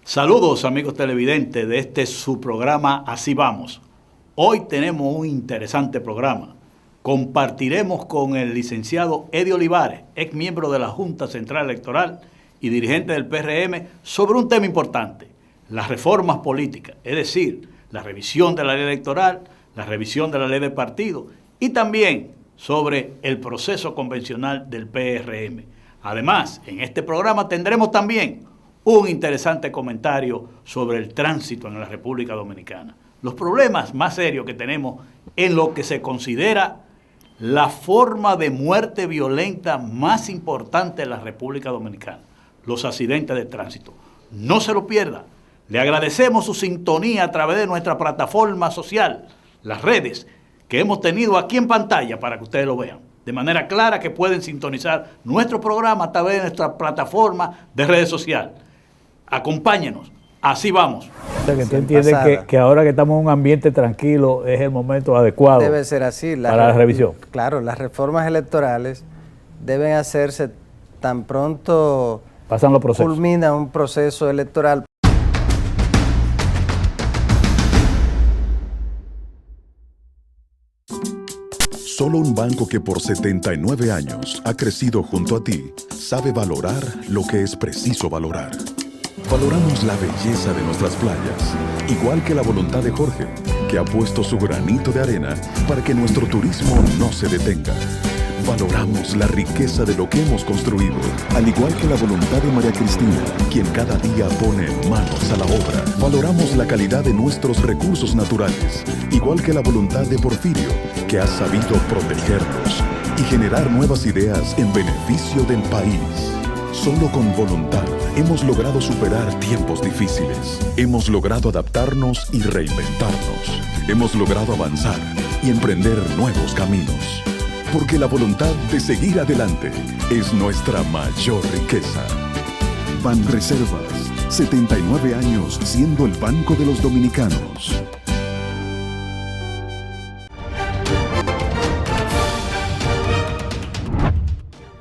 Saludos amigos televidentes de este su programa Así Vamos. Hoy tenemos un interesante programa. Compartiremos con el licenciado Eddie Olivares, ex miembro de la Junta Central Electoral y dirigente del PRM, sobre un tema importante, las reformas políticas, es decir, la revisión de la ley electoral, la revisión de la ley de partido y también sobre el proceso convencional del PRM. Además, en este programa tendremos también un interesante comentario sobre el tránsito en la República Dominicana. Los problemas más serios que tenemos en lo que se considera la forma de muerte violenta más importante en la República Dominicana, los accidentes de tránsito. No se lo pierda. Le agradecemos su sintonía a través de nuestra plataforma social, las redes, que hemos tenido aquí en pantalla para que ustedes lo vean. De manera clara que pueden sintonizar nuestro programa a través de nuestra plataforma de redes sociales. Acompáñenos, así vamos. O sea, que tú entiendes que ahora que estamos en un ambiente tranquilo es el momento adecuado. Debe ser así. Para la revisión. Claro, las reformas electorales deben hacerse tan pronto pasan los procesos. Culmina un proceso electoral. Solo un banco que por 79 años ha crecido junto a ti sabe valorar lo que es preciso valorar. Valoramos la belleza de nuestras playas, igual que la voluntad de Jorge, que ha puesto su granito de arena para que nuestro turismo no se detenga. Valoramos la riqueza de lo que hemos construido, al igual que la voluntad de María Cristina, quien cada día pone manos a la obra. Valoramos la calidad de nuestros recursos naturales, igual que la voluntad de Porfirio, que ha sabido protegerlos y generar nuevas ideas en beneficio del país. Solo con voluntad hemos logrado superar tiempos difíciles. Hemos logrado adaptarnos y reinventarnos. Hemos logrado avanzar y emprender nuevos caminos. Porque la voluntad de seguir adelante es nuestra mayor riqueza. Banreservas, 79 años siendo el banco de los dominicanos.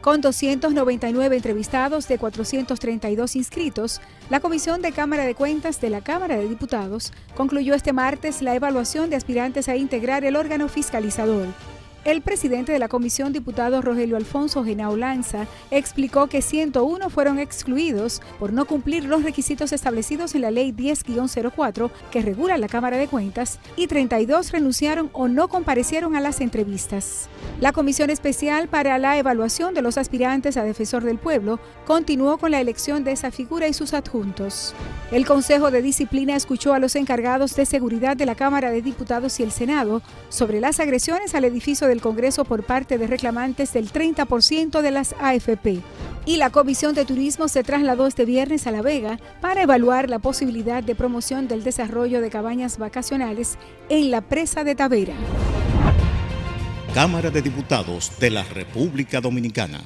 Con 299 entrevistados de 432 inscritos, la Comisión de Cámara de Cuentas de la Cámara de Diputados concluyó este martes la evaluación de aspirantes a integrar el órgano fiscalizador. El presidente de la comisión, diputado Rogelio Alfonso Henao Lanza, explicó que 101 fueron excluidos por no cumplir los requisitos establecidos en la Ley 10-04 que regula la Cámara de Cuentas y 32 renunciaron o no comparecieron a las entrevistas. La Comisión Especial para la Evaluación de los Aspirantes a Defensor del Pueblo continuó con la elección de esa figura y sus adjuntos. El Consejo de Disciplina escuchó a los encargados de seguridad de la Cámara de Diputados y el Senado sobre las agresiones al edificio del Congreso por parte de reclamantes del 30% de las AFP. Y la Comisión de Turismo se trasladó este viernes a La Vega para evaluar la posibilidad de promoción del desarrollo de cabañas vacacionales en la presa de Tavera. Cámara de Diputados de la República Dominicana.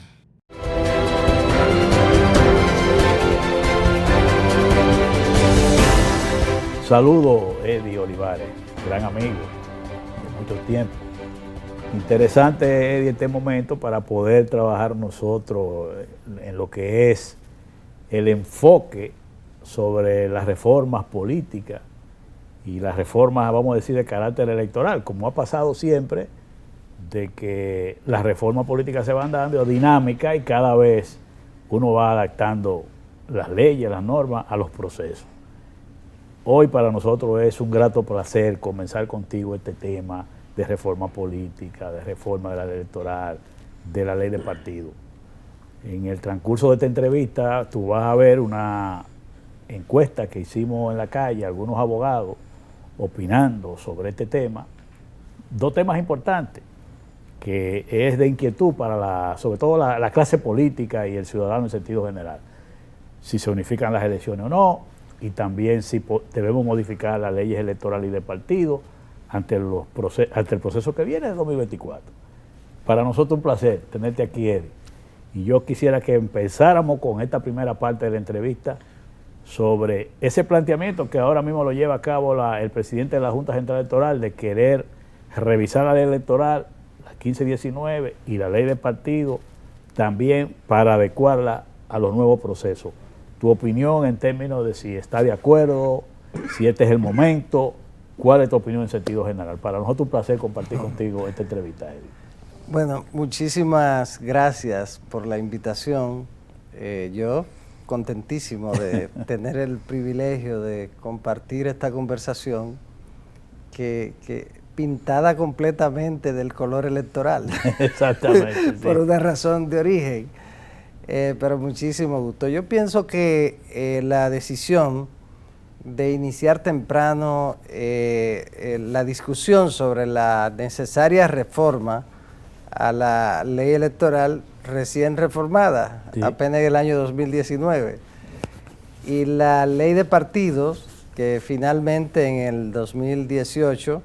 Saludo, Eddie Olivares, gran amigo de mucho tiempo. Interesante, Eddie, este momento para poder trabajar nosotros en lo que es el enfoque sobre las reformas políticas y las reformas, vamos a decir, de carácter electoral, como ha pasado siempre, de que las reformas políticas se van dando dinámica y cada vez uno va adaptando las leyes, las normas a los procesos. Hoy para nosotros es un grato placer comenzar contigo este tema de reforma política, de reforma de la ley electoral, de la ley de partido. En el transcurso de esta entrevista tú vas a ver una encuesta que hicimos en la calle, algunos abogados opinando sobre este tema, dos temas importantes, que es de inquietud para sobre todo la clase política y el ciudadano en sentido general. Si se unifican las elecciones o no, y también si debemos modificar las leyes electorales y de partido ante el proceso que viene de 2024. Para nosotros un placer tenerte aquí, Eddie. Y yo quisiera que empezáramos con esta primera parte de la entrevista sobre ese planteamiento que ahora mismo lo lleva a cabo el presidente de la Junta Central Electoral de querer revisar la ley electoral, la 1519 y la ley de partido también para adecuarla a los nuevos procesos. tu opinión en términos de si está de acuerdo, si este es el momento. ¿Cuál es tu opinión en sentido general? Para nosotros un placer compartir contigo esta entrevista, Eddie. Bueno, muchísimas gracias por la invitación. Yo contentísimo de tener el privilegio de compartir esta conversación que pintada completamente del color electoral. Exactamente. Por una razón de origen. Pero muchísimo gusto. Yo pienso que la decisión de iniciar temprano la discusión sobre la necesaria reforma a la ley electoral recién reformada, sí, apenas en el año 2019, y la ley de partidos, que finalmente en el 2018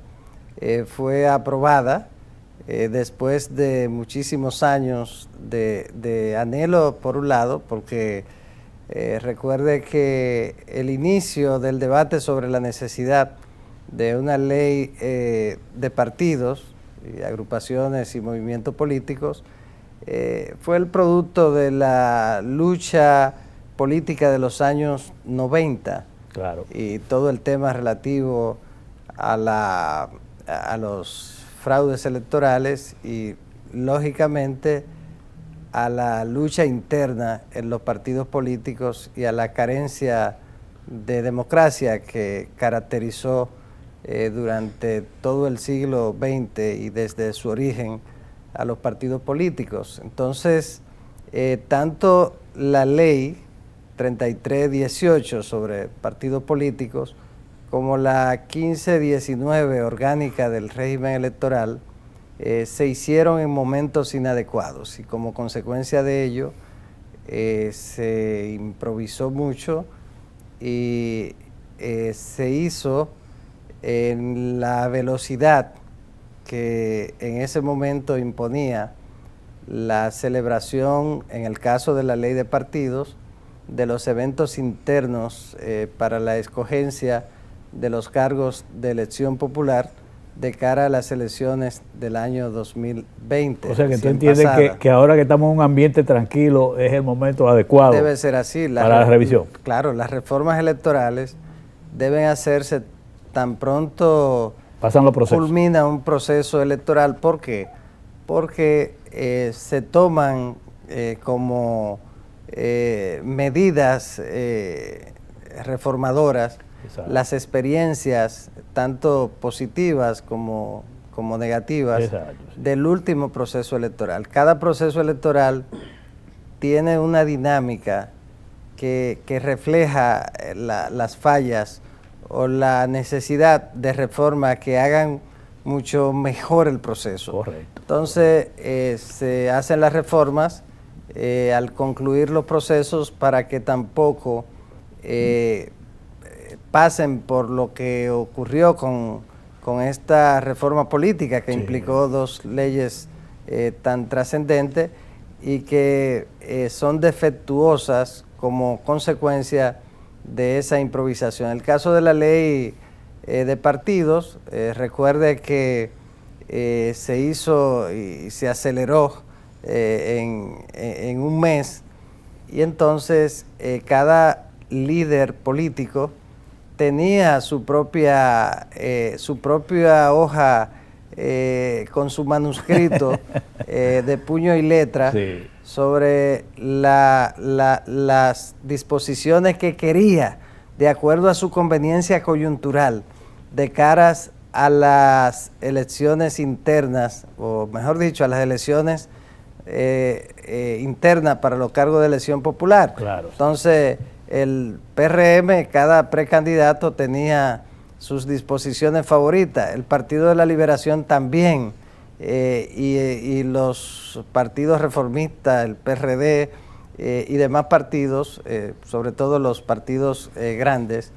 fue aprobada después de muchísimos años de anhelo, por un lado, porque recuerde que el inicio del debate sobre la necesidad de una ley de partidos y agrupaciones y movimientos políticos fue el producto de la lucha política de los años 90. Claro. Y todo el tema relativo a los fraudes electorales y, lógicamente, a la lucha interna en los partidos políticos y a la carencia de democracia que caracterizó durante todo el siglo XX y desde su origen a los partidos políticos. Entonces, tanto la ley 3318 sobre partidos políticos como la 1519 orgánica del régimen electoral se hicieron en momentos inadecuados, y como consecuencia de ello se improvisó mucho y se hizo en la velocidad que en ese momento imponía la celebración, en el caso de la ley de partidos, de los eventos internos para la escogencia de los cargos de elección popular de cara a las elecciones del año 2020. O sea que tú entiendes que ahora que estamos en un ambiente tranquilo es el momento adecuado. Debe ser así. Para la revisión. Claro, las reformas electorales deben hacerse tan pronto pasan los procesos, culmina un proceso electoral. ¿Por qué? Porque se toman como medidas reformadoras. Exacto. Las experiencias, tanto positivas como negativas, exacto, sí, del último proceso electoral. Cada proceso electoral tiene una dinámica que refleja las fallas o la necesidad de reforma que hagan mucho mejor el proceso. Correcto. Entonces, se hacen las reformas al concluir los procesos para que tampoco pasen por lo que ocurrió con esta reforma política que, sí, implicó dos leyes tan trascendentes y que son defectuosas como consecuencia de esa improvisación. En el caso de la ley de partidos, recuerde que se hizo y se aceleró en un mes, y entonces cada líder político tenía su propia hoja con su manuscrito de puño y letra, sí, sobre las disposiciones que quería, de acuerdo a su conveniencia coyuntural, de caras a las elecciones internas, o mejor dicho, a las elecciones internas para los cargos de elección popular. Claro. Entonces, el PRM, cada precandidato tenía sus disposiciones favoritas, el Partido de la Liberación también, y los partidos reformistas, el PRD y demás partidos, sobre todo los partidos grandes,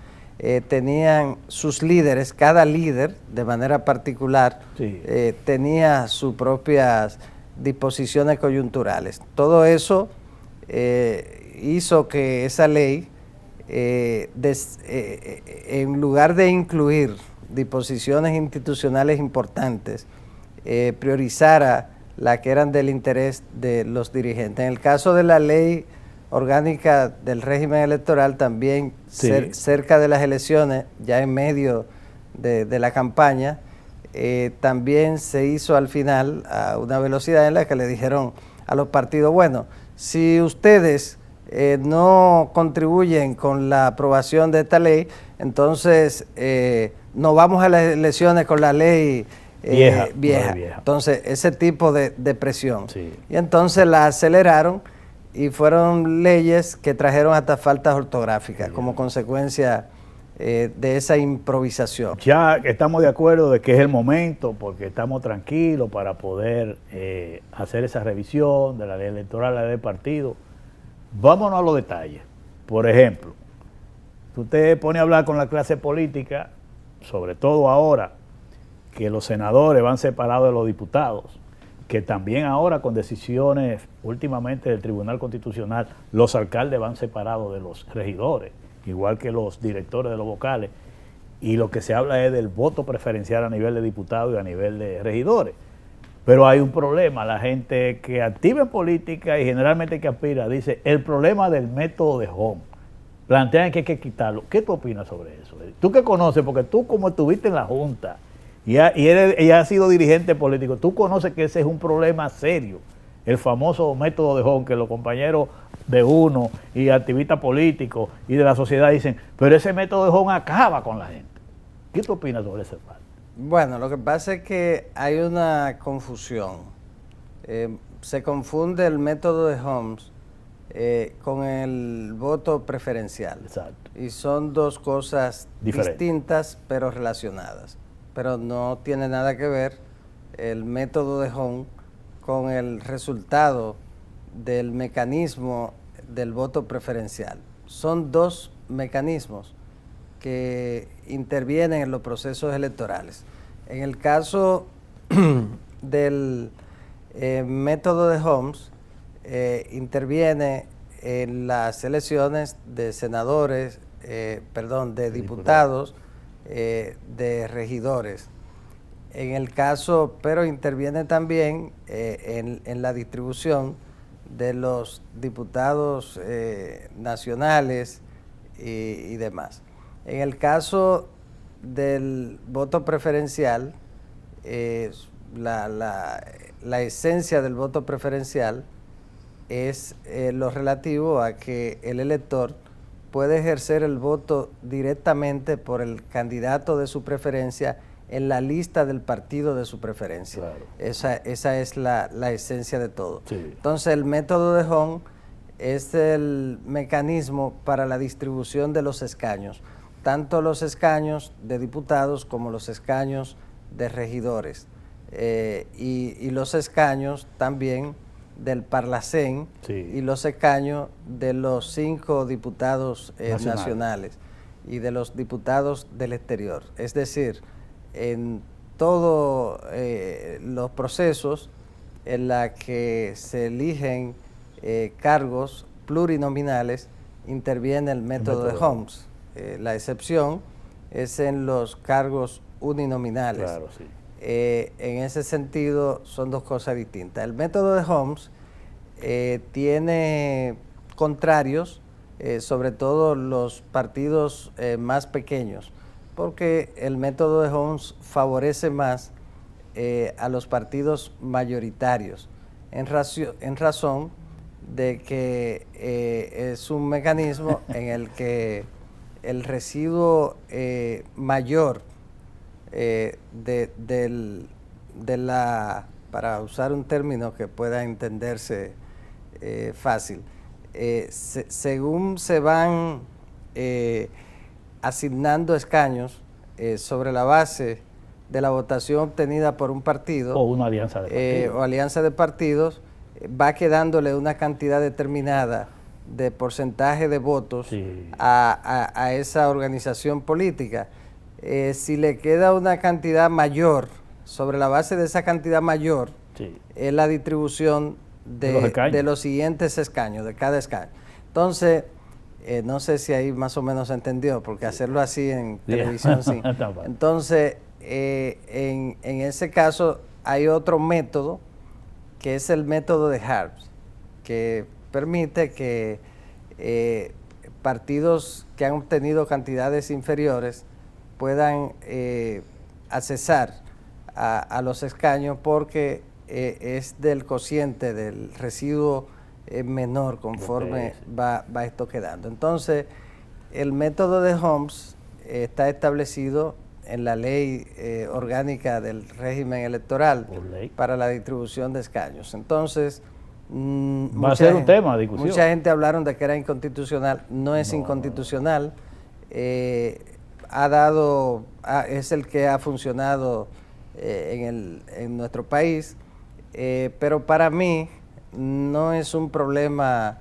tenían sus líderes, cada líder de manera particular, sí, tenía sus propias disposiciones coyunturales. Todo eso hizo que esa ley, en lugar de incluir disposiciones institucionales importantes, priorizara las que eran del interés de los dirigentes. En el caso de la ley orgánica del régimen electoral también cerca de las elecciones, ya en medio de la campaña, también se hizo al final a una velocidad en la que le dijeron a los partidos, bueno, si ustedes no contribuyen con la aprobación de esta ley, entonces no vamos a las elecciones con la ley vieja. Entonces, ese tipo de presión. Sí. Y entonces la aceleraron y fueron leyes que trajeron hasta faltas ortográficas como consecuencia de esa improvisación. Ya estamos de acuerdo de que es el momento, porque estamos tranquilos para poder hacer esa revisión de la ley electoral, la ley de partido. Vámonos a los detalles. Por ejemplo, si usted pone a hablar con la clase política, sobre todo ahora que los senadores van separados de los diputados, que también ahora con decisiones últimamente del Tribunal Constitucional, los alcaldes van separados de los regidores, igual que los directores de los vocales, y lo que se habla es del voto preferencial a nivel de diputados y a nivel de regidores. Pero hay un problema, la gente que activa en política y generalmente que aspira, dice, el problema del método de Home, plantean que hay que quitarlo. ¿Qué tú opinas sobre eso? Tú que conoces, porque tú como estuviste en la Junta y has sido dirigente político, tú conoces que ese es un problema serio, el famoso método de Home, que los compañeros de uno y activistas políticos y de la sociedad dicen, pero ese método de Home acaba con la gente. ¿Qué tú opinas sobre ese parte? Bueno, lo que pasa es que hay una confusión. Se confunde el método de Homs con el voto preferencial. Exacto. Y son dos cosas distintas pero relacionadas. Pero no tiene nada que ver el método de Homs con el resultado del mecanismo del voto preferencial. Son dos mecanismos que intervienen en los procesos electorales. En el caso del método de Homs, interviene en las elecciones de senadores, de diputados, de regidores. En el caso, pero interviene también en la distribución de los diputados nacionales y demás. En el caso del voto preferencial, la esencia del voto preferencial es lo relativo a que el elector puede ejercer el voto directamente por el candidato de su preferencia en la lista del partido de su preferencia. Claro. Esa es la esencia de todo. Sí. Entonces, el método de Home es el mecanismo para la distribución de los escaños, tanto los escaños de diputados como los escaños de regidores, y los escaños también del Parlacén, sí, y los escaños de los 5 diputados nacionales y de los diputados del exterior. Es decir, en todos los procesos en la que se eligen cargos plurinominales, interviene el método de Homs. La excepción es en los cargos uninominales. Claro, sí. En ese sentido son dos cosas distintas. El método de Homs tiene contrarios, sobre todo los partidos más pequeños, porque el método de Homs favorece más a los partidos mayoritarios, en razón de que es un mecanismo en el que el residuo mayor para usar un término que pueda entenderse fácil, según se van asignando escaños sobre la base de la votación obtenida por un partido o una alianza de partidos, o alianza de partidos, va quedándole una cantidad determinada de porcentaje de votos, sí, a esa organización política. Si le queda una cantidad mayor, sobre la base de esa cantidad mayor, sí, es la distribución de los siguientes escaños, de cada escaño. Entonces, no sé si ahí más o menos se entendió, porque hacerlo así en televisión sí. Entonces, en ese caso hay otro método, que es el método de Harps, que permite que partidos que han obtenido cantidades inferiores puedan accesar a los escaños porque es del cociente del residuo menor conforme va esto quedando. Entonces, el método de Homs está establecido en la ley orgánica del régimen electoral para la distribución de escaños. Entonces, va a ser un tema de discusión. Mucha gente hablaron de que era inconstitucional. No es inconstitucional. Es el que ha funcionado en nuestro país, pero para mí no es un problema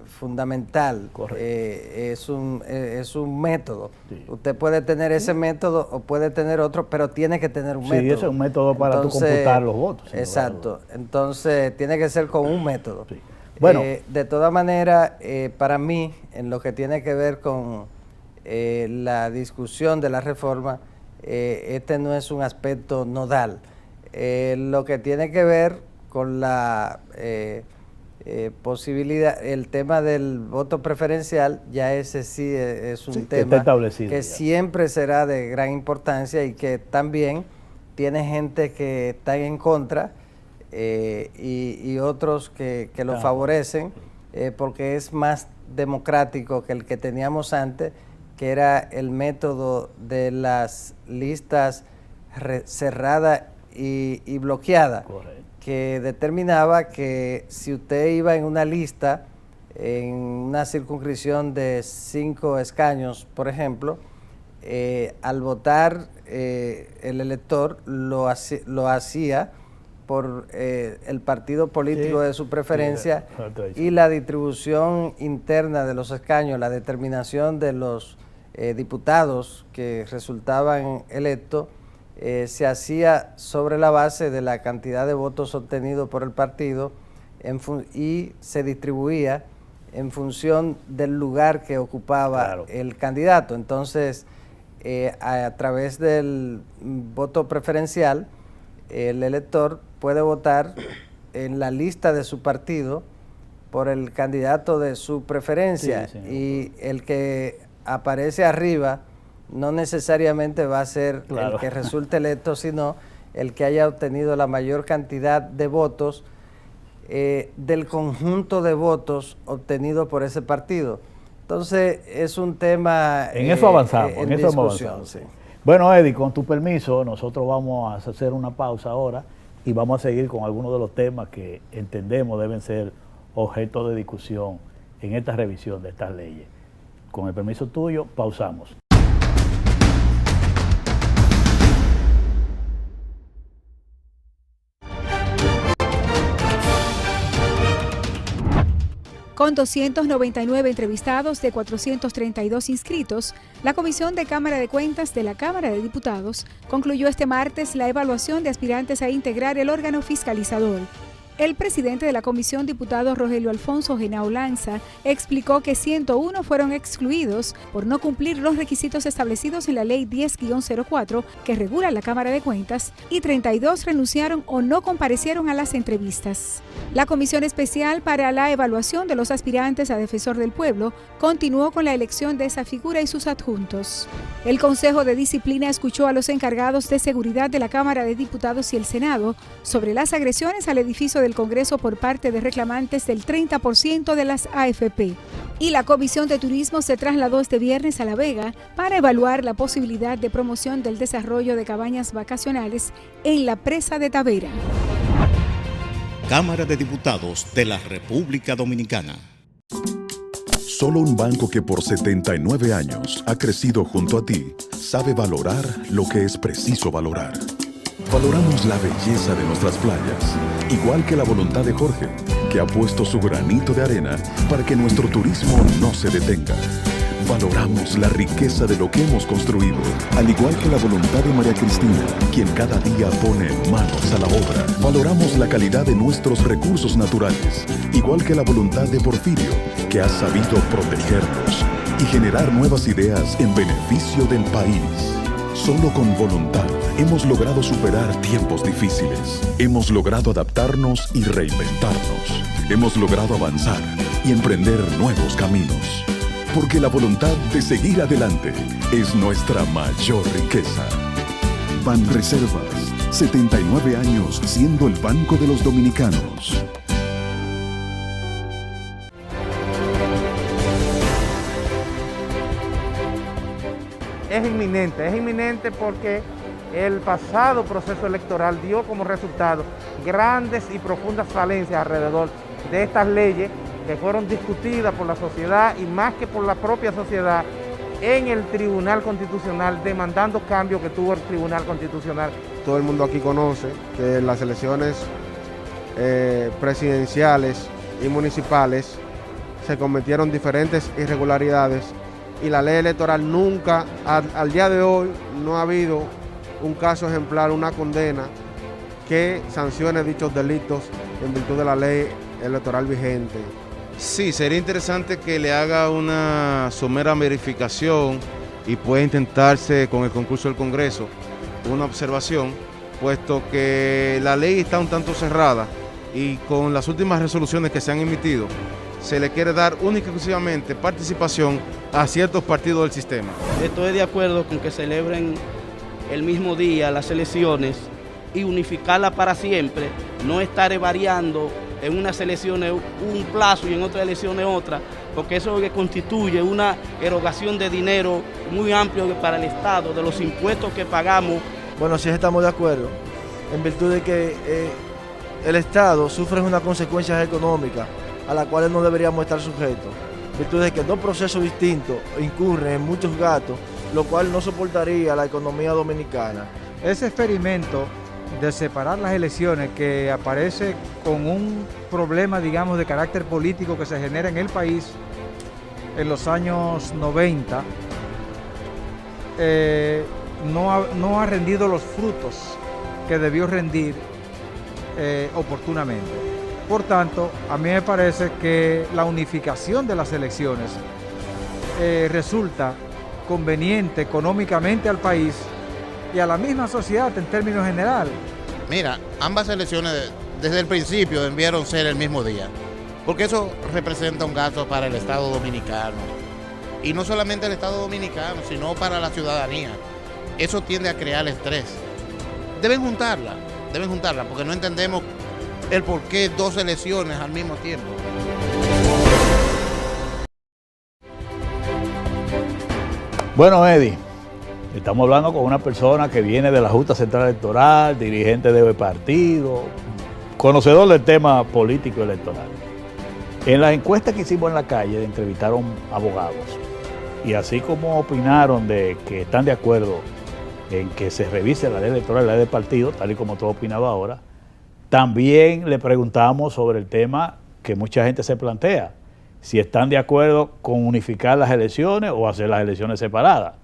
fundamental. Es un método. Sí. Usted puede tener ese método o puede tener otro, pero tiene que tener un método. Sí, ese es un método para tú computar los votos. Exacto. Entonces, tiene que ser con un método. Sí. Bueno, de todas maneras, para mí, en lo que tiene que ver con la discusión de la reforma, este no es un aspecto nodal. Lo que tiene que ver con la posibilidad, el tema del voto preferencial, ya ese sí es un tema que siempre será de gran importancia y que también tiene gente que está en contra y otros que lo favorecen, porque es más democrático que el que teníamos antes, que era el método de las listas cerradas y bloqueadas. Correcto. Que determinaba que si usted iba en una lista, en una circunscripción de 5 escaños, por ejemplo, al votar el elector lo hacía por el partido político de su preferencia, y la distribución interna de los escaños, la determinación de los diputados que resultaban electos, se hacía sobre la base de la cantidad de votos obtenidos por el partido y se distribuía en función del lugar que ocupaba el candidato. Entonces, a través del voto preferencial, el elector puede votar en la lista de su partido por el candidato de su preferencia, y el que aparece arriba no necesariamente va a ser el que resulte electo, sino el que haya obtenido la mayor cantidad de votos del conjunto de votos obtenidos por ese partido. Entonces, es un tema en eso avanzamos, en eso discusión. Avanzamos. Sí. Bueno, Eddie, con tu permiso, nosotros vamos a hacer una pausa ahora y vamos a seguir con algunos de los temas que entendemos deben ser objeto de discusión en esta revisión de estas leyes. Con el permiso tuyo, pausamos. Con 299 entrevistados de 432 inscritos, la Comisión de Cámara de Cuentas de la Cámara de Diputados concluyó este martes la evaluación de aspirantes a integrar el órgano fiscalizador. El presidente de la comisión, diputado Rogelio Alfonso Henao Lanza, explicó que 101 fueron excluidos por no cumplir los requisitos establecidos en la Ley 10-04 que regula la Cámara de Cuentas, y 32 renunciaron o no comparecieron a las entrevistas. La Comisión Especial para la Evaluación de los Aspirantes a Defensor del Pueblo continuó con la elección de esa figura y sus adjuntos. El Consejo de Disciplina escuchó a los encargados de seguridad de la Cámara de Diputados y el Senado sobre las agresiones al edificio del Congreso por parte de reclamantes del 30% de las AFP. Y la Comisión de Turismo se trasladó este viernes a La Vega para evaluar la posibilidad de promoción del desarrollo de cabañas vacacionales en la presa de Tavera. Cámara de Diputados de la República Dominicana. Solo un banco que por 79 años ha crecido junto a ti sabe valorar lo que es preciso valorar. Valoramos la belleza de nuestras playas, igual que la voluntad de Jorge, que ha puesto su granito de arena para que nuestro turismo no se detenga. Valoramos la riqueza de lo que hemos construido, al igual que la voluntad de María Cristina, quien cada día pone manos a la obra. Valoramos la calidad de nuestros recursos naturales, igual que la voluntad de Porfirio, que ha sabido protegerlos y generar nuevas ideas en beneficio del país. Solo con voluntad hemos logrado superar tiempos difíciles. Hemos logrado adaptarnos y reinventarnos. Hemos logrado avanzar y emprender nuevos caminos. Porque la voluntad de seguir adelante es nuestra mayor riqueza. Banreservas, 79 años siendo el banco de los dominicanos. Es inminente porque el pasado proceso electoral dio como resultado grandes y profundas falencias alrededor de estas leyes que fueron discutidas por la sociedad y más que por la propia sociedad en el Tribunal Constitucional, demandando cambios que tuvo el Tribunal Constitucional. Todo el mundo aquí conoce que las elecciones presidenciales y municipales se cometieron diferentes irregularidades y la ley electoral nunca, al día de hoy, no ha habido un caso ejemplar, una condena que sancione dichos delitos en virtud de la ley electoral vigente. Sí, sería interesante que le haga una somera verificación y pueda intentarse con el concurso del Congreso una observación, puesto que la ley está un tanto cerrada y con las últimas resoluciones que se han emitido, se le quiere dar única y exclusivamente participación a ciertos partidos del sistema. Estoy de acuerdo con que celebren el mismo día las elecciones y unificarla para siempre, no estar variando en unas elecciones un plazo y en otras elecciones otra, porque eso es lo que constituye una erogación de dinero muy amplio para el Estado, de los impuestos que pagamos. Bueno, sí estamos de acuerdo, en virtud de que el Estado sufre unas consecuencias económicas a las cuales no deberíamos estar sujetos, en virtud de que dos procesos distintos incurren en muchos gastos, lo cual no soportaría la economía dominicana. Ese experimento de separar las elecciones que aparece con un problema, digamos, de carácter político que se genera en el país en los años 90, no ha rendido los frutos que debió rendir oportunamente. Por tanto, a mí me parece que la unificación de las elecciones resulta conveniente económicamente al país y a la misma sociedad en términos generales. Mira, ambas elecciones desde el principio debieron ser el mismo día, porque eso representa un gasto para el Estado Dominicano. Y no solamente el Estado Dominicano, sino para la ciudadanía. Eso tiende a crear estrés. Deben juntarla, porque no entendemos el por qué dos elecciones al mismo tiempo. Bueno, Eddie, estamos hablando con una persona que viene de la Junta Central Electoral, dirigente de partido, conocedor del tema político electoral. En las encuestas que hicimos en la calle entrevistaron abogados y así como opinaron de que están de acuerdo en que se revise la ley electoral y la ley de partido, tal y como tú has opinado ahora, también le preguntamos sobre el tema que mucha gente se plantea, si están de acuerdo con unificar las elecciones o hacer las elecciones separadas.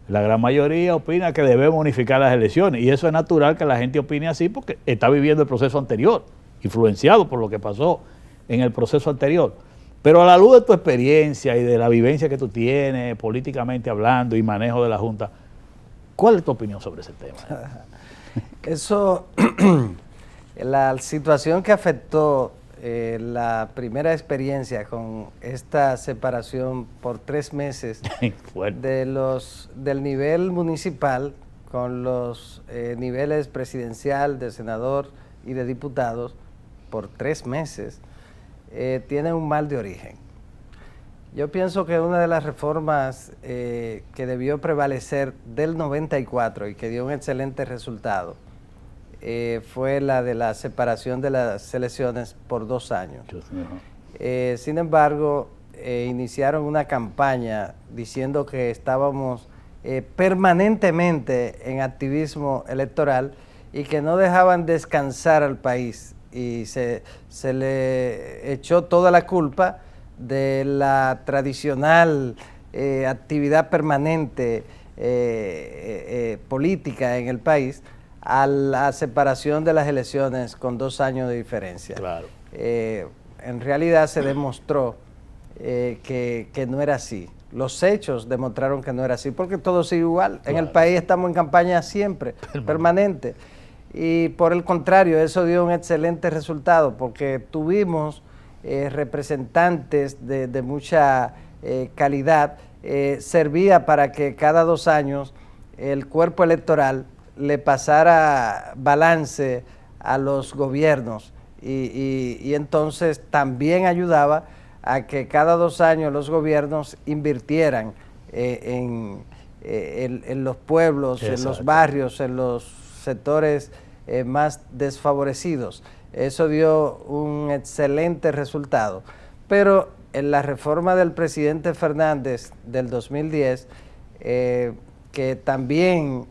La gran mayoría opina que debemos unificar las elecciones y eso es natural que la gente opine así porque está viviendo el proceso anterior, influenciado por lo que pasó en el proceso anterior. Pero a la luz de tu experiencia y de la vivencia que tú tienes políticamente hablando y manejo de la Junta, ¿cuál es tu opinión sobre ese tema? Eso, la situación que afectó la primera experiencia con esta separación por 3 meses del nivel municipal con los niveles presidencial, de senador y de diputados por 3 meses, tiene un mal de origen. Yo pienso que una de las reformas que debió prevalecer del 94 y que dio un excelente resultado fue la de la separación de las elecciones por 2 años. Sin embargo, iniciaron una campaña diciendo que estábamos permanentemente en activismo electoral y que no dejaban descansar al país y se le echó toda la culpa de la tradicional actividad permanente política en el país a la separación de las elecciones con 2 años de diferencia. Claro. En realidad se demostró que no era así. Los hechos demostraron que no era así, porque todo sigue igual. Claro. En el país estamos en campaña siempre, permanente. Y por el contrario, eso dio un excelente resultado, porque tuvimos representantes de mucha calidad, servía para que cada 2 años el cuerpo electoral le pasara balance a los gobiernos y entonces también ayudaba a que cada 2 años los gobiernos invirtieran en los pueblos, en los barrios, en los sectores más desfavorecidos. Eso dio un excelente resultado. Pero en la reforma del presidente Fernández del 2010, que también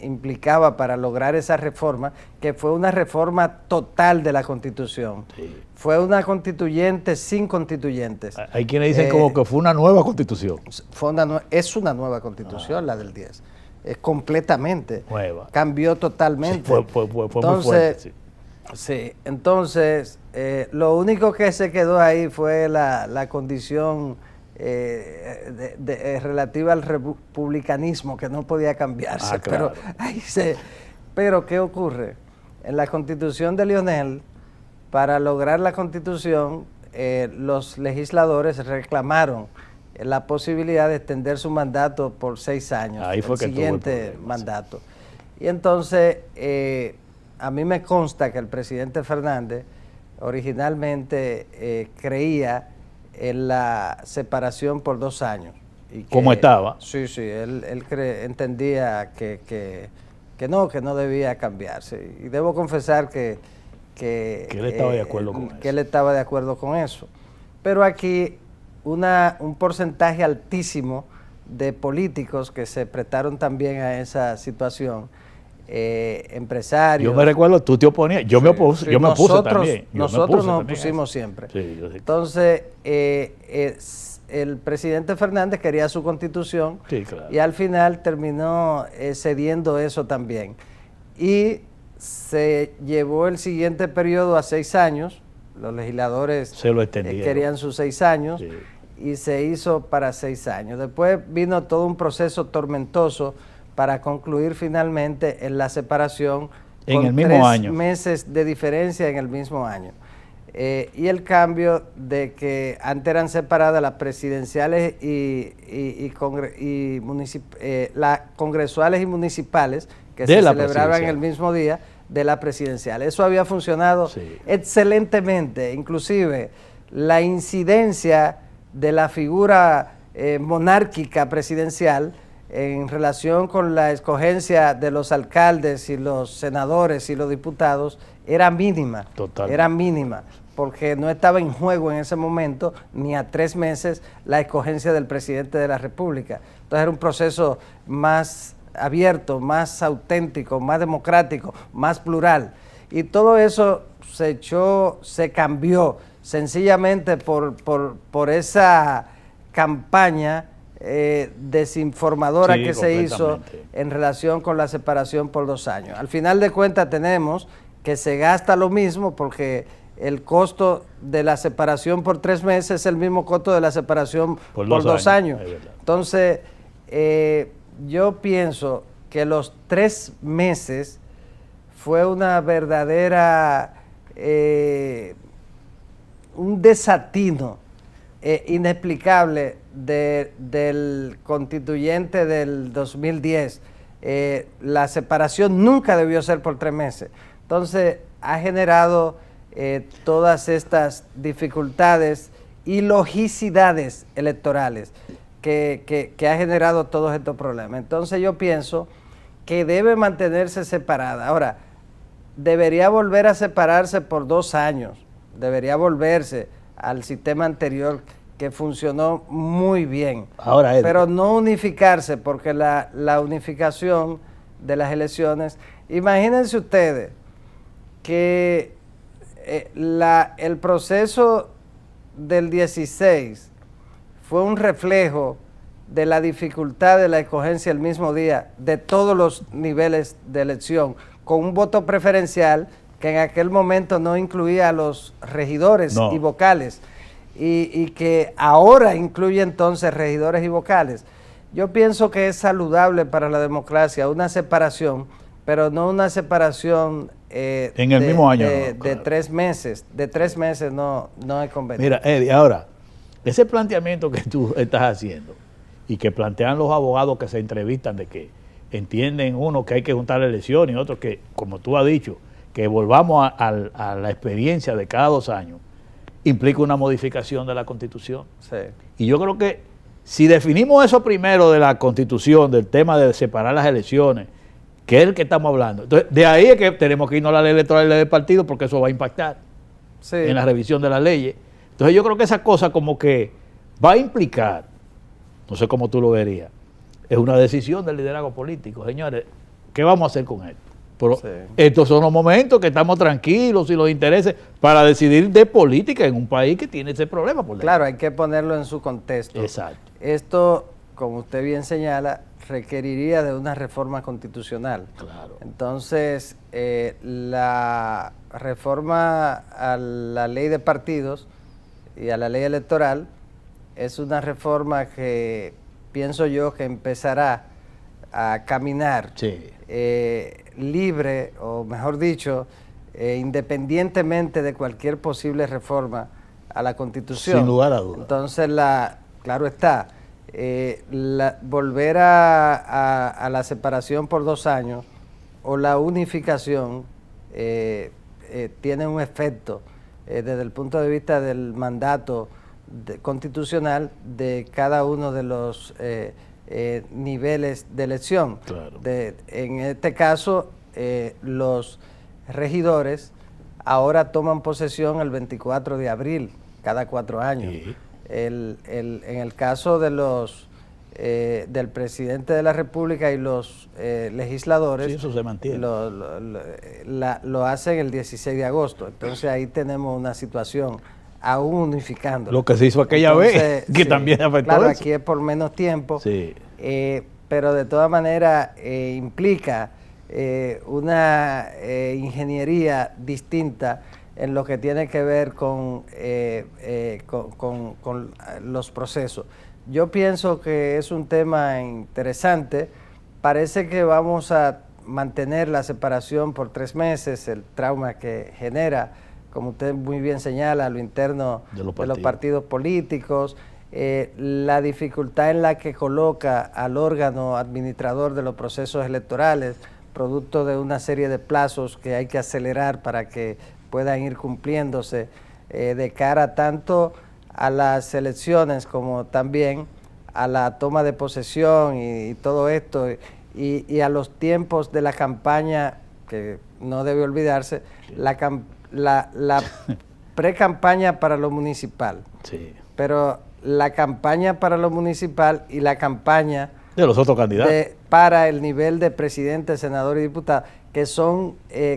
implicaba para lograr esa reforma, que fue una reforma total de la Constitución. Sí. Fue una constituyente sin constituyentes. Hay quienes dicen como que fue una nueva Constitución. Es una nueva Constitución, la del 10. Es completamente nueva. Cambió totalmente. Sí, fue muy fuerte, sí. Sí, entonces lo único que se quedó ahí fue la condición relativa al republicanismo, que no podía cambiarse. Claro. Pero ¿qué ocurre? En la Constitución de Lionel, para lograr la Constitución, los legisladores reclamaron la posibilidad de extender su mandato por 6 años, ahí fue el siguiente mandato. Y entonces a mí me consta que el presidente Fernández originalmente creía en la separación por 2 años. Y ¿cómo estaba? Sí, él entendía que no debía cambiarse. Y debo confesar que él estaba de acuerdo con eso. Que él estaba de acuerdo con eso. Pero aquí un porcentaje altísimo de políticos que se prestaron también a esa situación, empresarios. Yo me recuerdo, tú te oponías, yo me opuse también. Nosotros nos opusimos siempre. Sí, yo sé. Entonces, el presidente Fernández quería su constitución, sí, claro, y al final terminó cediendo eso también. Y se llevó el siguiente periodo a 6 años, los legisladores se lo querían sus 6 años, sí, y se hizo para 6 años. Después vino todo un proceso tormentoso para concluir finalmente en la separación en con el mismo 3 año. meses de diferencia en el mismo año. Y el cambio de que antes eran separadas las presidenciales las congresuales y municipales, que se celebraban el mismo día de la presidencial. Eso había funcionado excelentemente, inclusive la incidencia de la figura monárquica presidencial en relación con la escogencia de los alcaldes y los senadores y los diputados era mínima. Totalmente. Era mínima, porque no estaba en juego en ese momento, ni a 3 meses, la escogencia del presidente de la República. Entonces era un proceso más abierto, más auténtico, más democrático, más plural. Y todo eso se cambió sencillamente por esa campaña desinformadora que se hizo en relación con la separación por 2 años. Al final de cuentas tenemos que se gasta lo mismo, porque el costo de la separación por 3 meses es el mismo costo de la separación por 2 años. Entonces, yo pienso que los 3 meses fue una verdadera, un desatino inexplicable del constituyente del 2010. La separación nunca debió ser por 3 meses. Entonces, ha generado todas estas dificultades y logicidades electorales que ha generado todos estos problemas. Entonces, yo pienso que debe mantenerse separada. Ahora, debería volver a separarse por 2 años. Debería volverse al sistema anterior, que funcionó muy bien. Ahora, pero no unificarse, porque la unificación de las elecciones, imagínense ustedes que el proceso del 16 fue un reflejo de la dificultad de la escogencia el mismo día de todos los niveles de elección, con un voto preferencial que en aquel momento no incluía a los regidores y vocales, y que ahora incluye entonces regidores y vocales. Yo pienso que es saludable para la democracia una separación, pero no una separación en el mismo año. De 3 meses. De 3 meses no es conveniente. Mira, Eddie, ahora, ese planteamiento que tú estás haciendo y que plantean los abogados que se entrevistan de que entienden uno que hay que juntar la elección y otros que, como tú has dicho, que volvamos a la experiencia de cada 2 años, implica una modificación de la Constitución. Sí. Y yo creo que si definimos eso primero de la Constitución, del tema de separar las elecciones, que es el que estamos hablando, entonces de ahí es que tenemos que irnos a la ley electoral y la del partido, porque eso va a impactar en la revisión de las leyes. Entonces yo creo que esa cosa como que va a implicar, no sé cómo tú lo verías, es una decisión del liderazgo político. Señores, ¿qué vamos a hacer con esto? Pero estos son los momentos que estamos tranquilos y los intereses para decidir de política en un país que tiene ese problema. Claro, hay que ponerlo en su contexto. Exacto. Esto, como usted bien señala, requeriría de una reforma constitucional. Claro. Entonces, la reforma a la ley de partidos y a la ley electoral es una reforma que pienso yo que empezará a caminar libre, o mejor dicho, independientemente de cualquier posible reforma a la Constitución. Sin lugar a dudas. Entonces, claro está, volver a la separación por 2 años o la unificación tiene un efecto desde el punto de vista del mandato constitucional de cada uno de los niveles de elección. Claro. En este caso, los regidores ahora toman posesión el 24 de abril, cada 4 años. Sí. En el caso de del presidente de la República y los legisladores, sí, eso se mantiene. Lo hacen el 16 de agosto. Entonces ahí tenemos una situación aún unificando. Lo que se hizo aquella vez, que también afectó claro, eso. aquí es por menos tiempo, sí. Pero de todas maneras implica una ingeniería distinta en lo que tiene que ver con los procesos. Yo pienso que es un tema interesante. Parece que vamos a mantener la separación por 3 meses, el trauma que genera, como usted muy bien señala, lo interno de los partidos políticos, la dificultad en la que coloca al órgano administrador de los procesos electorales, producto de una serie de plazos que hay que acelerar para que puedan ir cumpliéndose de cara tanto a las elecciones como también a la toma de posesión y todo esto, y a los tiempos de la campaña, que no debe olvidarse, la pre-campaña para lo municipal. Sí. Pero la campaña para lo municipal y la campaña de los otros candidatos para el nivel de presidente, senador y diputado, que son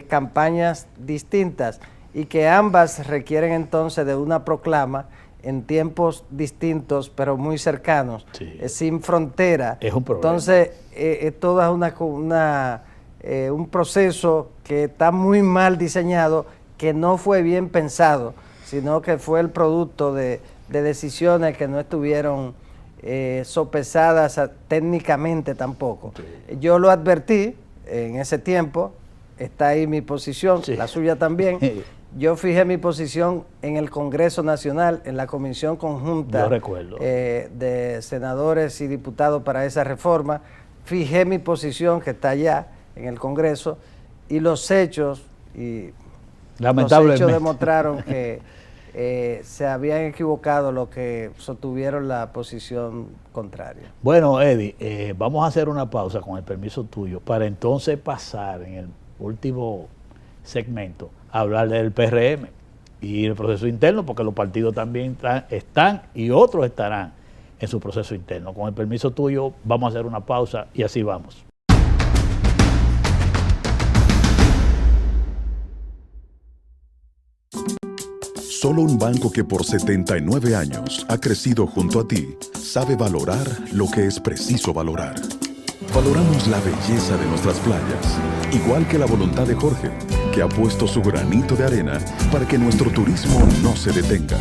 campañas distintas y que ambas requieren entonces de una proclama en tiempos distintos pero muy cercanos, sin frontera. Es un problema. Entonces es toda un proceso que está muy mal diseñado, que no fue bien pensado, sino que fue el producto de decisiones que no estuvieron sopesadas técnicamente tampoco. Yo lo advertí en ese tiempo, está ahí mi posición, la suya también. Yo fijé mi posición en el Congreso Nacional, en la Comisión Conjunta de Senadores y Diputados para esa reforma. Fijé mi posición, que está allá en el Congreso, y los hechos demostraron que se habían equivocado los que sostuvieron la posición contraria. Bueno, Eddie, vamos a hacer una pausa con el permiso tuyo para entonces pasar en el último segmento a hablar del PRM y el proceso interno, porque los partidos también están y otros estarán en su proceso interno. Con el permiso tuyo vamos a hacer una pausa y así vamos. Solo un banco que por 79 años ha crecido junto a ti sabe valorar lo que es preciso valorar. Valoramos la belleza de nuestras playas, igual que la voluntad de Jorge, que ha puesto su granito de arena para que nuestro turismo no se detenga.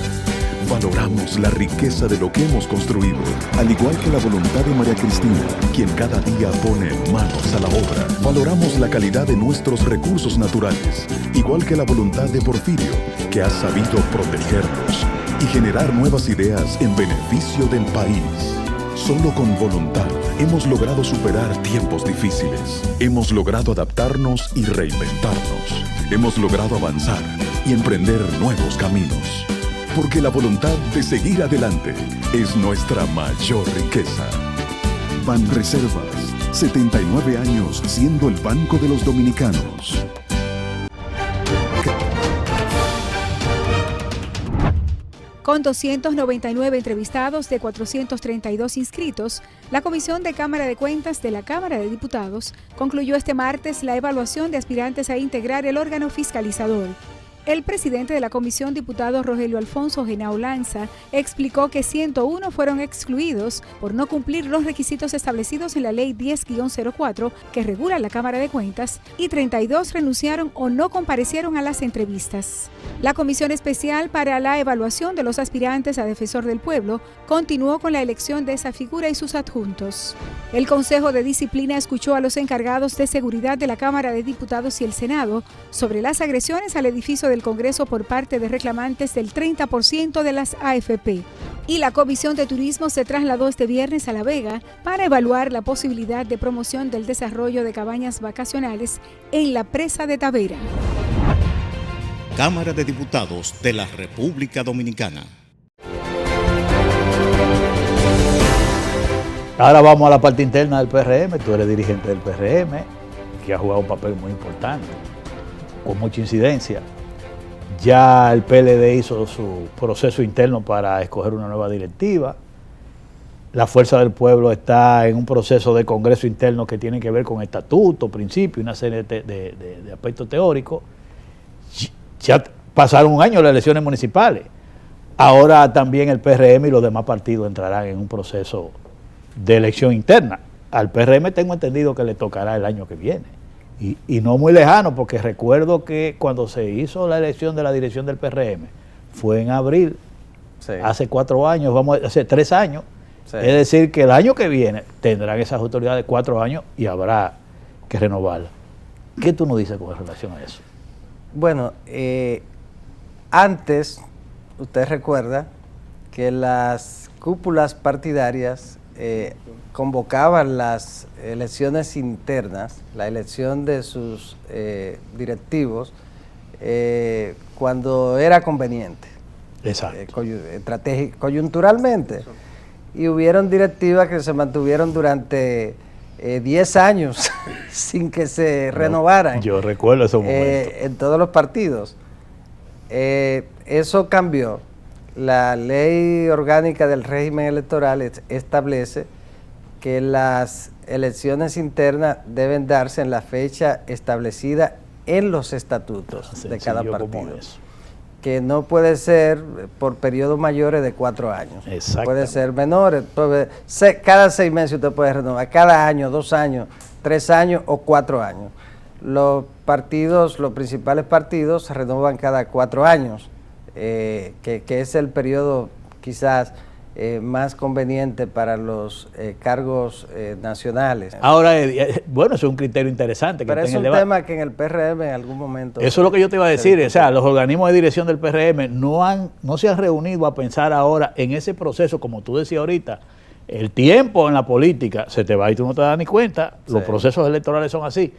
Valoramos Valoramos la riqueza de lo que hemos construido, al igual que la voluntad de María Cristina, quien cada día pone manos a la obra. Valoramos la calidad de nuestros recursos naturales, igual que la voluntad de Porfirio, que ha sabido protegerlos y generar nuevas ideas en beneficio del país. Solo con voluntad hemos logrado superar tiempos difíciles. Hemos logrado adaptarnos y reinventarnos. Hemos logrado avanzar y emprender nuevos caminos. Porque la voluntad de seguir adelante es nuestra mayor riqueza. Banreservas, 79 años siendo el banco de los dominicanos. Con 299 entrevistados de 432 inscritos, la Comisión de Cámara de Cuentas de la Cámara de Diputados concluyó este martes la evaluación de aspirantes a integrar el órgano fiscalizador. El presidente de la comisión, diputado Rogelio Alfonso Henao Lanza, explicó que 101 fueron excluidos por no cumplir los requisitos establecidos en la Ley 10-04 que regula la Cámara de Cuentas y 32 renunciaron o no comparecieron a las entrevistas. La Comisión Especial para la Evaluación de los Aspirantes a Defensor del Pueblo continuó con la elección de esa figura y sus adjuntos. El Consejo de Disciplina escuchó a los encargados de seguridad de la Cámara de Diputados y el Senado sobre las agresiones al edificio del Congreso por parte de reclamantes del 30% de las AFP. Y la Comisión de Turismo se trasladó este viernes a La Vega para evaluar la posibilidad de promoción del desarrollo de cabañas vacacionales en la presa de Tavera. Cámara de Diputados de la República Dominicana. Ahora vamos a la parte interna del PRM. Tú eres dirigente del PRM, que ha jugado un papel muy importante, con mucha incidencia. Ya el PLD hizo su proceso interno para escoger una nueva directiva. La Fuerza del Pueblo está en un proceso de congreso interno que tiene que ver con estatuto, principio y una serie de aspectos teóricos. Ya pasaron un año las elecciones municipales. Ahora también el PRM y los demás partidos entrarán en un proceso de elección interna. Al PRM tengo entendido que le tocará el año que viene. Y no muy lejano, porque recuerdo que cuando se hizo la elección de la dirección del PRM, fue en abril, sí. Hace 4 años, hace 3 años. Sí. Es decir, que el año que viene tendrán esas autoridades 4 años y habrá que renovarlas. ¿Qué tú nos dices con relación a eso? Bueno, antes, usted recuerda que las cúpulas partidarias convocaban las elecciones internas, la elección de sus directivos, cuando era conveniente. Exacto. Coyunturalmente. Y hubieron directivas que se mantuvieron durante 10 años sin que se renovaran. Yo recuerdo esos momentos. En todos los partidos. Eso cambió. La ley orgánica del régimen electoral establece que las elecciones internas deben darse en la fecha establecida en los estatutos de cada partido. Que no puede ser por periodos mayores de 4 años. Puede ser menores. Cada 6 meses usted puede renovar. Cada año, 2 años, 3 años o 4 años. Los partidos, los principales partidos, se renovan cada 4 años. Que es el periodo quizás más conveniente para los cargos nacionales. Ahora, bueno, eso es un criterio interesante. Pero es un tema que en el PRM en algún momento... Eso es lo que yo te iba a decir. O sea, los organismos de dirección del PRM no se han reunido a pensar ahora en ese proceso, como tú decías ahorita. El tiempo en la política se te va y tú no te das ni cuenta. Sí. Los procesos electorales son así.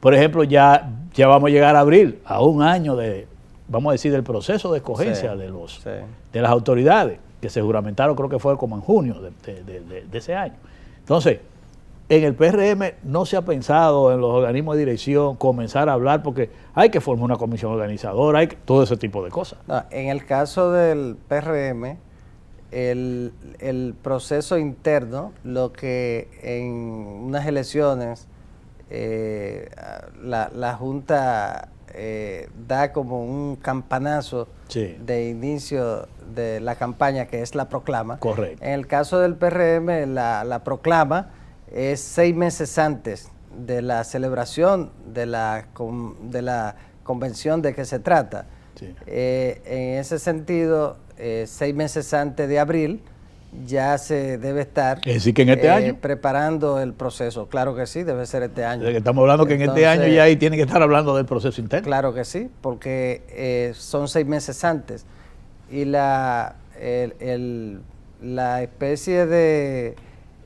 Por ejemplo, ya vamos a llegar a abril, a un año vamos a decir, del proceso de escogencia de las autoridades, que se juramentaron, creo que fue como en junio de ese año. Entonces, en el PRM no se ha pensado en los organismos de dirección comenzar a hablar, porque hay que formar una comisión organizadora, hay todo ese tipo de cosas. No, en el caso del PRM, el proceso interno, lo que en unas elecciones la Junta da como un campanazo de inicio de la campaña, que es la proclama. Correcto. En el caso del PRM, la proclama es 6 meses antes de la celebración de la convención de que se trata. Sí. En ese sentido, 6 meses antes de abril, ya se debe estar Es decir, que en este año. preparando el proceso. Claro que sí, debe ser este año. Estamos hablando que en este año ya ahí tienen que estar hablando del proceso interno. Claro que sí, porque son 6 meses antes. Y la especie de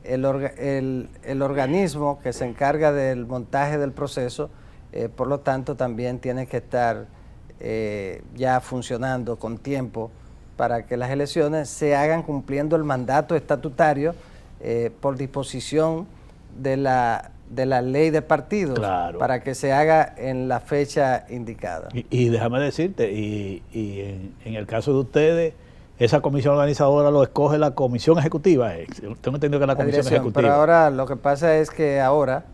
el organismo que se encarga del montaje del proceso, por lo tanto, también tiene que estar ya funcionando con tiempo para que las elecciones se hagan cumpliendo el mandato estatutario por disposición de la ley de partidos, Claro. para que se haga en la fecha indicada. Y déjame decirte, en el caso de ustedes, esa comisión organizadora lo escoge la comisión ejecutiva. Tengo entendido que es la comisión dirección, ejecutiva. pero ahora lo que pasa es que ahora,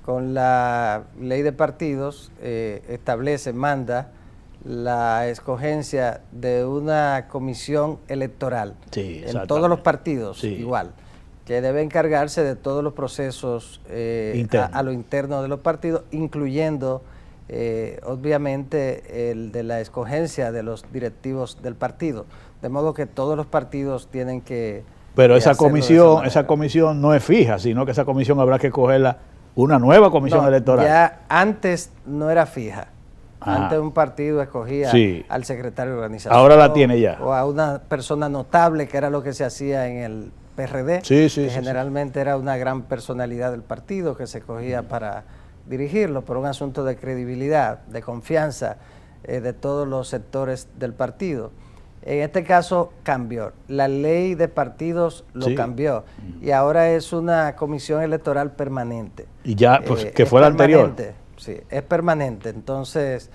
con la ley de partidos, manda la escogencia de una comisión electoral en todos los partidos, igual, que debe encargarse de todos los procesos a lo interno de los partidos, incluyendo obviamente el de la escogencia de los directivos del partido, de modo que todos los partidos tienen que... Pero esa comisión no es fija, sino que esa comisión habrá que escogerla una nueva comisión electoral. Ya antes no era fija. Antes un partido escogía al secretario de organización. Ahora la tiene ya. O a una persona notable, que era lo que se hacía en el PRD, generalmente era una gran personalidad del partido que se escogía para dirigirlo, por un asunto de credibilidad, de confianza de todos los sectores del partido. En este caso cambió. La ley de partidos lo cambió y ahora es una comisión electoral permanente. Y ya, pues, que fue la anterior. Sí, es permanente. Entonces,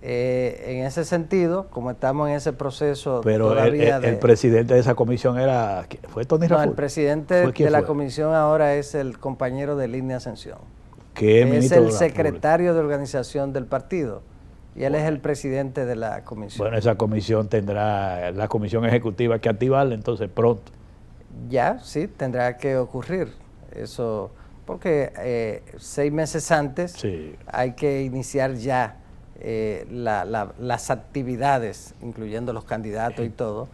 en ese sentido, como estamos en ese proceso pero todavía el presidente de esa comisión ¿fue Tony Raful? No, el presidente de la comisión ahora es el compañero de Línea Ascensión. Que es el secretario de organización del partido. Y él es el presidente de la comisión. Bueno, esa comisión tendrá, la comisión ejecutiva que activarla entonces pronto. Ya, sí, tendrá que ocurrir eso, porque 6 meses antes hay que iniciar ya las actividades, incluyendo los candidatos y todo,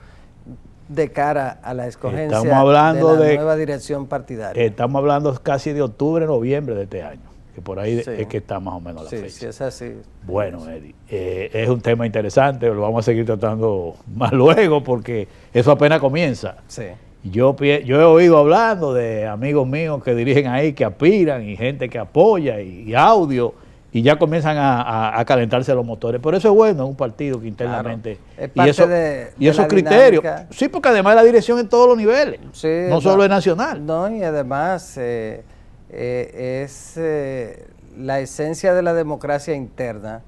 de cara a la escogencia de la nueva dirección partidaria. Estamos hablando casi de octubre, noviembre de este año, que por ahí es que está más o menos la fecha. Sí, es así. Bueno, Eddie, es un tema interesante, lo vamos a seguir tratando más luego porque eso apenas comienza. Sí. Yo he oído hablando de amigos míos que dirigen ahí, que aspiran, y gente que apoya, y audio, y ya comienzan a calentarse los motores. Por eso es bueno un partido que internamente... Claro. Es parte y esos criterios. Sí, porque además la dirección en todos los niveles, no solo es nacional. No, y además la esencia de la democracia interna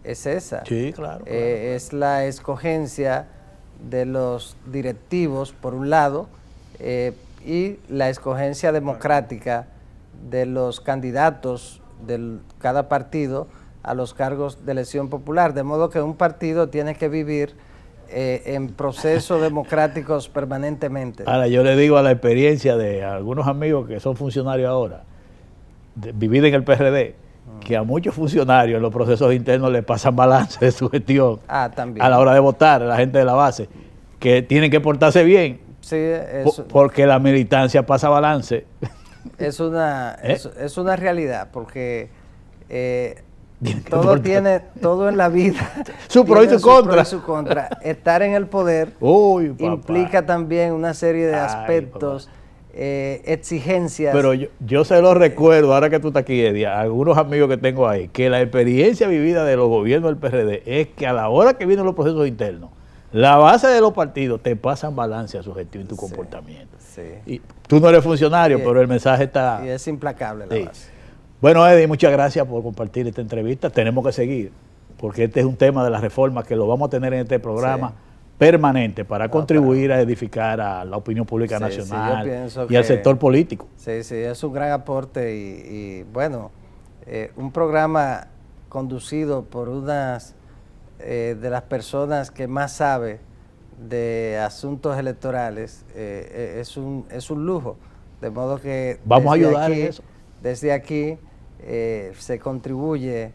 es esa. Sí, claro. Es la escogencia de los directivos, por un lado, y la escogencia democrática de los candidatos de cada partido a los cargos de elección popular, de modo que un partido tiene que vivir en procesos democráticos permanentemente. Ahora, yo le digo a la experiencia de algunos amigos que son funcionarios ahora, vivir en el PRD, que a muchos funcionarios en los procesos internos le pasan balance de su gestión también. A la hora de votar, a la gente de la base, que tienen que portarse bien, porque la militancia pasa balance. Es una realidad, porque todo en la vida su pro y su contra. Estar en el poder implica también una serie de aspectos, exigencias. Pero yo se lo recuerdo, ahora que tú estás aquí, Eddie, a algunos amigos que tengo ahí, que la experiencia vivida de los gobiernos del PRD es que a la hora que vienen los procesos internos, la base de los partidos te pasan balance a su gestión y tu comportamiento. Y tú no eres funcionario, pero el mensaje está... Y es implacable la base. Bueno, Eddie, muchas gracias por compartir esta entrevista. Tenemos que seguir, porque este es un tema de las reformas que lo vamos a tener en este programa permanente para contribuir a edificar a la opinión pública nacional y al sector político. Sí, es un gran aporte y bueno, un programa conducido por unas de las personas que más sabe de asuntos electorales, es un lujo, de modo que vamos a ayudar en eso. Desde aquí se contribuye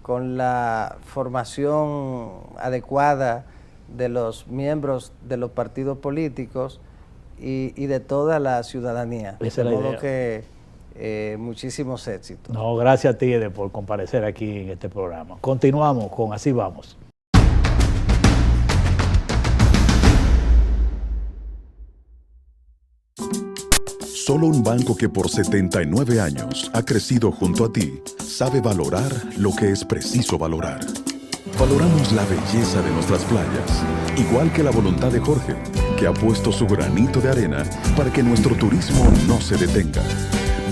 con la formación adecuada de los miembros de los partidos políticos y de toda la ciudadanía. Esa de es la modo idea. que muchísimos éxitos. No, gracias a ti, Ede, por comparecer aquí en este programa. Continuamos con Así Vamos. Solo un banco que por 79 años ha crecido junto a ti sabe valorar lo que es preciso valorar. Valoramos la belleza de nuestras playas, igual que la voluntad de Jorge, que ha puesto su granito de arena para que nuestro turismo no se detenga.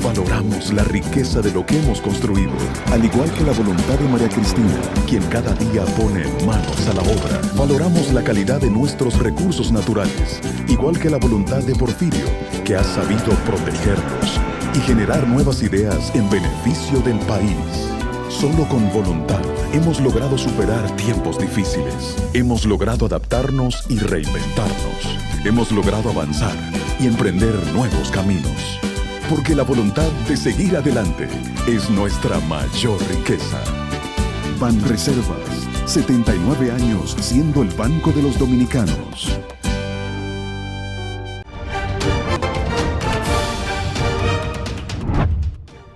Valoramos la riqueza de lo que hemos construido, al igual que la voluntad de María Cristina, quien cada día pone manos a la obra. Valoramos la calidad de nuestros recursos naturales, igual que la voluntad de Porfirio, que ha sabido protegerlos y generar nuevas ideas en beneficio del país. Solo con voluntad hemos logrado superar tiempos difíciles. Hemos logrado adaptarnos y reinventarnos. Hemos logrado avanzar y emprender nuevos caminos. Porque la voluntad de seguir adelante es nuestra mayor riqueza. Banreservas, 79 años siendo el banco de los dominicanos.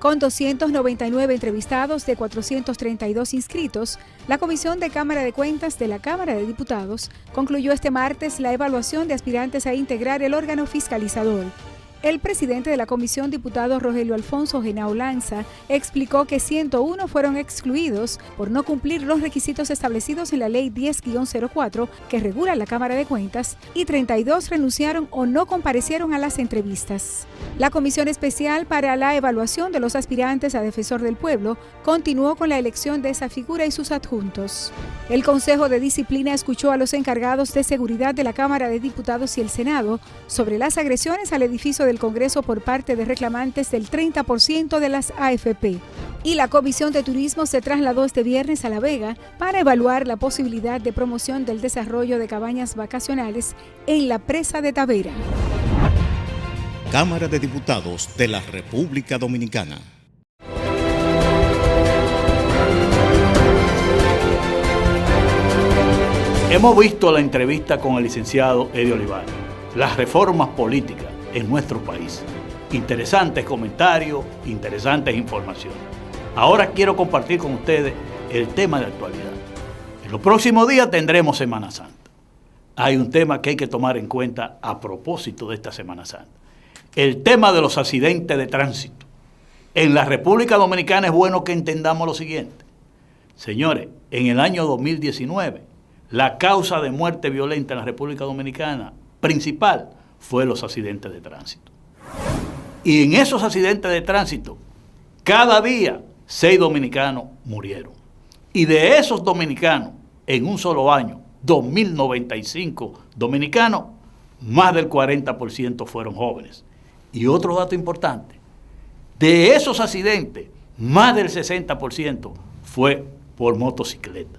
Con 299 entrevistados de 432 inscritos, la Comisión de Cámara de Cuentas de la Cámara de Diputados concluyó este martes la evaluación de aspirantes a integrar el órgano fiscalizador. El presidente de la comisión, diputado Rogelio Alfonso Henao Lanza, explicó que 101 fueron excluidos por no cumplir los requisitos establecidos en la Ley 10-04 que regula la Cámara de Cuentas y 32 renunciaron o no comparecieron a las entrevistas. La Comisión Especial para la Evaluación de los Aspirantes a Defensor del Pueblo continuó con la elección de esa figura y sus adjuntos. El Consejo de Disciplina escuchó a los encargados de seguridad de la Cámara de Diputados y el Senado sobre las agresiones al edificio del Congreso por parte de reclamantes del 30% de las AFP. Y la Comisión de Turismo se trasladó este viernes a La Vega para evaluar la posibilidad de promoción del desarrollo de cabañas vacacionales en la presa de Tavera. Cámara de Diputados de la República Dominicana. Hemos visto la entrevista con el licenciado Eddie Olivares, las reformas políticas en nuestro país. Interesantes comentarios, interesantes informaciones. Ahora quiero compartir con ustedes el tema de actualidad. En los próximos días tendremos Semana Santa. Hay un tema que hay que tomar en cuenta a propósito de esta Semana Santa. El tema de los accidentes de tránsito. En la República Dominicana es bueno que entendamos lo siguiente. Señores, en el año 2019, la causa de muerte violenta en la República Dominicana principal fue los accidentes de tránsito. Y en esos accidentes de tránsito, cada día 6 dominicanos murieron. Y de esos dominicanos, en un solo año, 2.095 dominicanos, más del 40% fueron jóvenes. Y otro dato importante, de esos accidentes, más del 60% fue por motocicleta.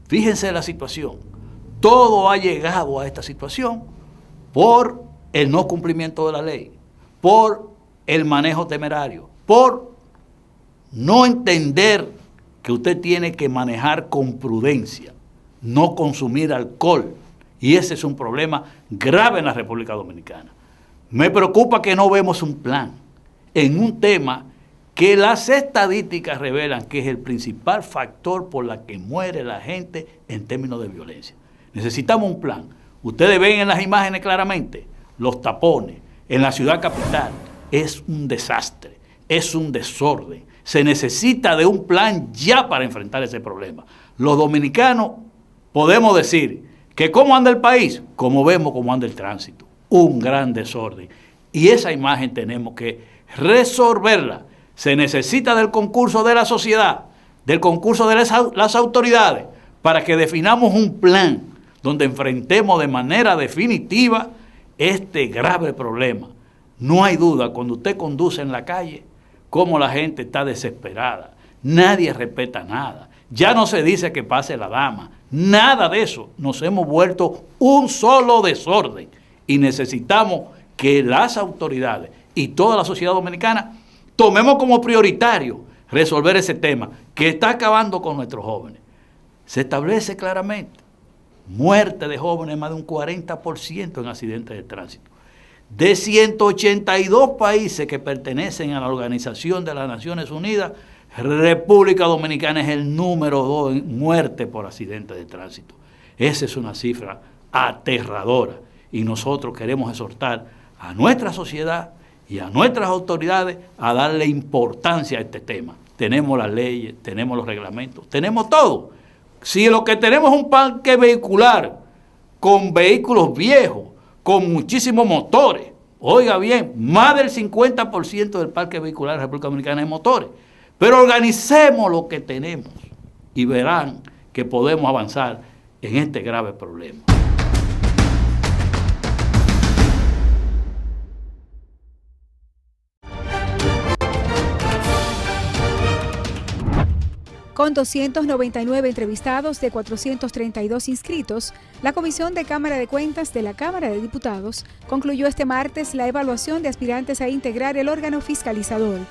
Fíjense la situación. Todo ha llegado a esta situación por el no cumplimiento de la ley, por el manejo temerario, por no entender que usted tiene que manejar con prudencia, no consumir alcohol. Y ese es un problema grave en la República Dominicana. Me preocupa que no vemos un plan en un tema que las estadísticas revelan que es el principal factor por la que muere la gente en términos de violencia. Necesitamos un plan. Ustedes ven en las imágenes claramente los tapones en la ciudad capital. Es un desastre, es un desorden. Se necesita de un plan ya para enfrentar ese problema. Los dominicanos podemos decir que cómo anda el país, como vemos cómo anda el tránsito. Un gran desorden. Y esa imagen tenemos que resolverla. Se necesita del concurso de la sociedad, del concurso de las autoridades, para que definamos un plan donde enfrentemos de manera definitiva este grave problema. No hay duda, cuando usted conduce en la calle, cómo la gente está desesperada. Nadie respeta nada. Ya no se dice que pase la dama. Nada de eso. Nos hemos vuelto un solo desorden. Y necesitamos que las autoridades y toda la sociedad dominicana tomemos como prioritario resolver ese tema que está acabando con nuestros jóvenes. Se establece claramente muerte de jóvenes más de un 40% en accidentes de tránsito. De 182 países que pertenecen a la Organización de las Naciones Unidas, República Dominicana es el número 2 en muerte por accidentes de tránsito. Esa es una cifra aterradora y nosotros queremos exhortar a nuestra sociedad y a nuestras autoridades a darle importancia a este tema. Tenemos las leyes, tenemos los reglamentos, tenemos todo. Si lo que tenemos es un parque vehicular con vehículos viejos, con muchísimos motores, oiga bien, más del 50% del parque vehicular de la República Dominicana es motores, pero organicemos lo que tenemos y verán que podemos avanzar en este grave problema. Con 299 entrevistados de 432 inscritos, la Comisión de Cámara de Cuentas de la Cámara de Diputados concluyó este martes la evaluación de aspirantes a integrar el órgano fiscalizador.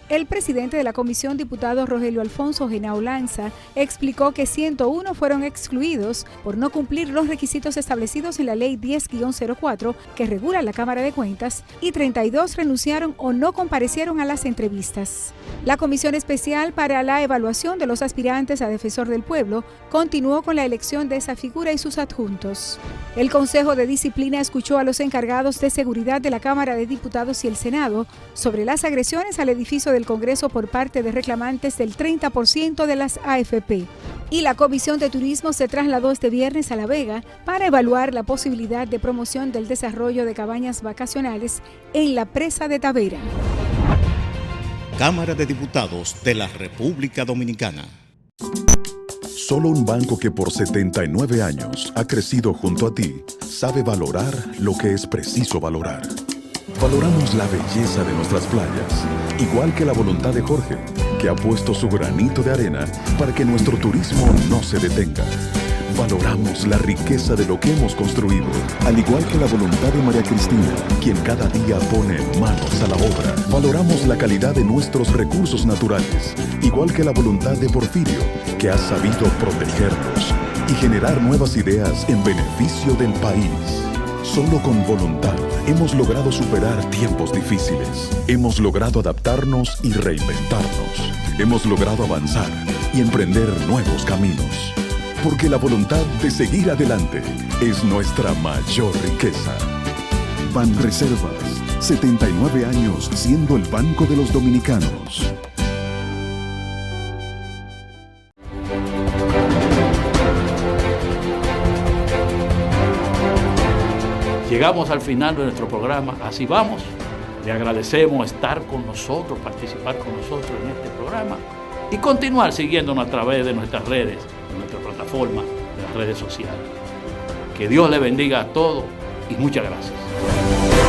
El presidente de la comisión, diputado Rogelio Alfonso Henao Lanza, explicó que 101 fueron excluidos por no cumplir los requisitos establecidos en la Ley 10-04 que regula la Cámara de Cuentas y 32 renunciaron o no comparecieron a las entrevistas. La Comisión Especial para la Evaluación de los Aspirantes a Defensor del Pueblo continuó con la elección de esa figura y sus adjuntos. El Consejo de Disciplina escuchó a los encargados de seguridad de la Cámara de Diputados y el Senado sobre las agresiones al edificio del Congreso por parte de reclamantes del 30% de las AFP. Y la Comisión de Turismo se trasladó este viernes a La Vega para evaluar la posibilidad de promoción del desarrollo de cabañas vacacionales en la presa de Tavera. Cámara de Diputados de la República Dominicana. Solo un banco que por 79 años ha crecido junto a ti sabe valorar lo que es preciso valorar. Valoramos la belleza de nuestras playas, igual que la voluntad de Jorge, que ha puesto su granito de arena para que nuestro turismo no se detenga. Valoramos la riqueza de lo que hemos construido, al igual que la voluntad de María Cristina, quien cada día pone manos a la obra. Valoramos la calidad de nuestros recursos naturales, igual que la voluntad de Porfirio, que ha sabido protegerlos y generar nuevas ideas en beneficio del país. Solo con voluntad hemos logrado superar tiempos difíciles. Hemos logrado adaptarnos y reinventarnos. Hemos logrado avanzar y emprender nuevos caminos. Porque la voluntad de seguir adelante es nuestra mayor riqueza. Banreservas, 79 años siendo el banco de los dominicanos. Llegamos al final de nuestro programa, así vamos. Le agradecemos estar con nosotros, participar con nosotros en este programa y continuar siguiéndonos a través de nuestras redes, de nuestra plataforma, de las redes sociales. Que Dios le bendiga a todos y muchas gracias.